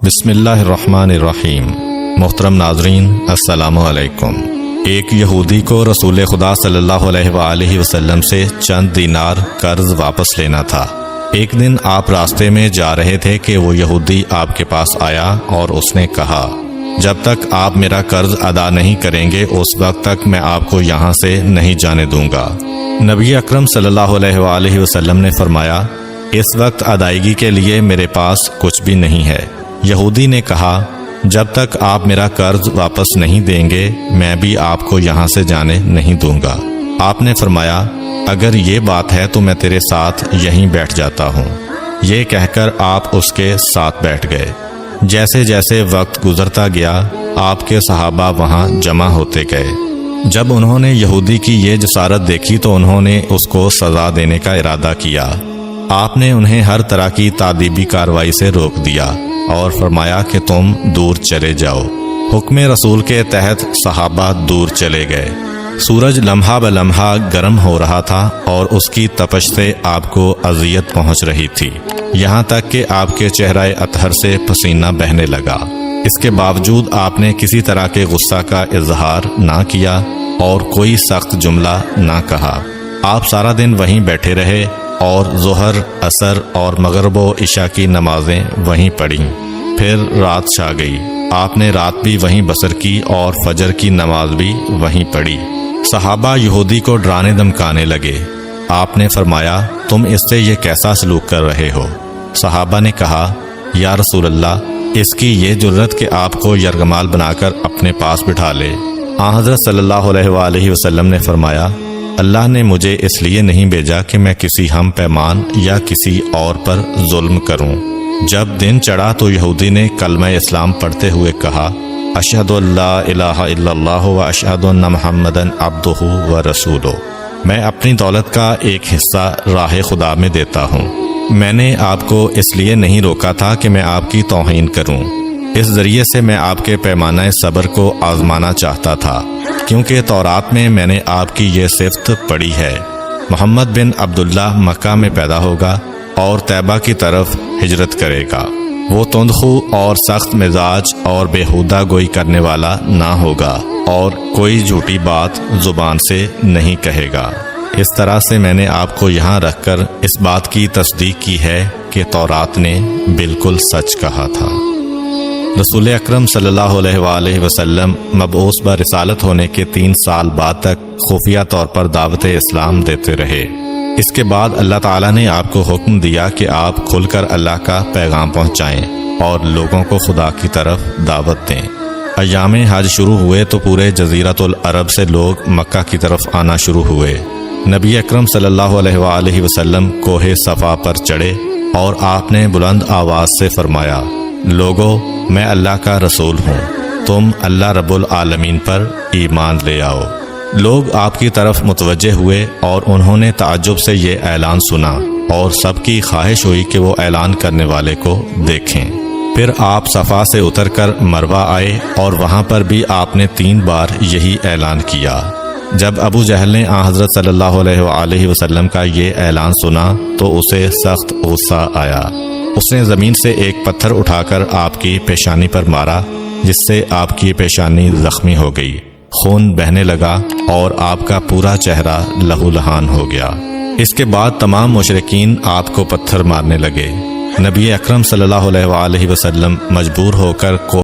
بسم اللہ الرحمن الرحیم۔ محترم ناظرین، السلام علیکم۔ ایک یہودی کو رسول خدا صلی اللہ علیہ وآلہ وسلم سے چند دینار قرض واپس لینا تھا۔ ایک دن آپ راستے میں جا رہے تھے کہ وہ یہودی آپ کے پاس آیا اور اس نے کہا، جب تک آپ میرا قرض ادا نہیں کریں گے اس وقت تک میں آپ کو یہاں سے نہیں جانے دوں گا۔ نبی اکرم صلی اللہ علیہ وآلہ وسلم نے فرمایا، اس وقت ادائیگی کے لیے میرے پاس کچھ بھی نہیں ہے۔ یہودی نے کہا، جب تک آپ میرا قرض واپس نہیں دیں گے میں بھی آپ کو یہاں سے جانے نہیں دوں گا۔ آپ نے فرمایا، اگر یہ بات ہے تو میں تیرے ساتھ یہیں بیٹھ جاتا ہوں۔ یہ کہہ کر آپ اس کے ساتھ بیٹھ گئے۔ جیسے جیسے وقت گزرتا گیا آپ کے صحابہ وہاں جمع ہوتے گئے۔ جب انہوں نے یہودی کی یہ جسارت دیکھی تو انہوں نے اس کو سزا دینے کا ارادہ کیا۔ آپ نے انہیں ہر طرح کی تادیبی کارروائی سے روک دیا اور فرمایا کہ تم دور چلے جاؤ۔ حکم رسول کے تحت صحابہ دور چلے گئے۔ سورج لمحہ بلمحہ گرم ہو رہا تھا اور اس کی تپش سے آپ کو اذیت پہنچ رہی تھی، یہاں تک کہ آپ کے چہرہ اطہر سے پسینہ بہنے لگا۔ اس کے باوجود آپ نے کسی طرح کے غصہ کا اظہار نہ کیا اور کوئی سخت جملہ نہ کہا۔ آپ سارا دن وہیں بیٹھے رہے اور ظہر، عصر اور مغرب و عشاء کی نمازیں وہیں پڑھیں۔ پھر رات چھا گئی۔ آپ نے رات بھی وہیں بسر کی اور فجر کی نماز بھی وہیں پڑھی۔ صحابہ یہودی کو ڈرانے دھمکانے لگے۔ آپ نے فرمایا، تم اس سے یہ کیسا سلوک کر رہے ہو؟ صحابہ نے کہا، یا رسول اللہ، اس کی یہ جرت کہ آپ کو یرغمال بنا کر اپنے پاس بٹھا لے۔ حضرت صلی اللہ علیہ وآلہ وسلم نے فرمایا، اللہ نے مجھے اس لیے نہیں بھیجا کہ میں کسی ہم پیمان یا کسی اور پر ظلم کروں۔ جب دن چڑھا تو یہودی نے کلمہ اسلام پڑھتے ہوئے کہا، اشہد ان لا الہ الا اللہ و اشہد ان محمدن عبدہ و رسولہ۔ میں اپنی دولت کا ایک حصہ راہ خدا میں دیتا ہوں۔ میں نے آپ کو اس لیے نہیں روکا تھا کہ میں آپ کی توہین کروں۔ اس ذریعے سے میں آپ کے پیمانہ صبر کو آزمانا چاہتا تھا، کیونکہ تورات میں میں نے آپ کی یہ صفت پڑھی ہے، محمد بن عبداللہ مکہ میں پیدا ہوگا اور طیبہ کی طرف ہجرت کرے گا۔ وہ تندخو اور سخت مزاج اور بیہودہ گوئی کرنے والا نہ ہوگا اور کوئی جھوٹی بات زبان سے نہیں کہے گا۔ اس طرح سے میں نے آپ کو یہاں رکھ کر اس بات کی تصدیق کی ہے کہ تورات نے بالکل سچ کہا تھا۔ رسول اکرم صلی اللہ علیہ وآلہ وسلم مبعوث برسالت ہونے کے 3 سال بعد تک خفیہ طور پر دعوت اسلام دیتے رہے۔ اس کے بعد اللہ تعالیٰ نے آپ کو حکم دیا کہ آپ کھل کر اللہ کا پیغام پہنچائیں اور لوگوں کو خدا کی طرف دعوت دیں۔ ایام حج شروع ہوئے تو پورے جزیرۃ العرب سے لوگ مکہ کی طرف آنا شروع ہوئے۔ نبی اکرم صلی اللہ علیہ وآلہ وسلم کوہ صفا پر چڑھے اور آپ نے بلند آواز سے فرمایا، لوگو، میں اللہ کا رسول ہوں، تم اللہ رب العالمین پر ایمان لے آؤ۔ لوگ آپ کی طرف متوجہ ہوئے اور انہوں نے تعجب سے یہ اعلان سنا اور سب کی خواہش ہوئی کہ وہ اعلان کرنے والے کو دیکھیں۔ پھر آپ صفا سے اتر کر مروہ آئے اور وہاں پر بھی آپ نے 3 بار یہی اعلان کیا۔ جب ابو جہل نے حضرت صلی اللہ علیہ وآلہ وسلم کا یہ اعلان سنا تو اسے سخت غصہ آیا۔ اس نے زمین سے ایک پتھر اٹھا کر آپ کی پیشانی پر مارا، جس سے آپ کی پیشانی زخمی ہو گئی، خون بہنے لگا اور آپ کا پورا چہرہ لہو لہان ہو گیا۔ اس کے بعد تمام مشرکین آپ کو پتھر مارنے لگے۔ نبی اکرم صلی اللہ علیہ وآلہ وسلم مجبور ہو کر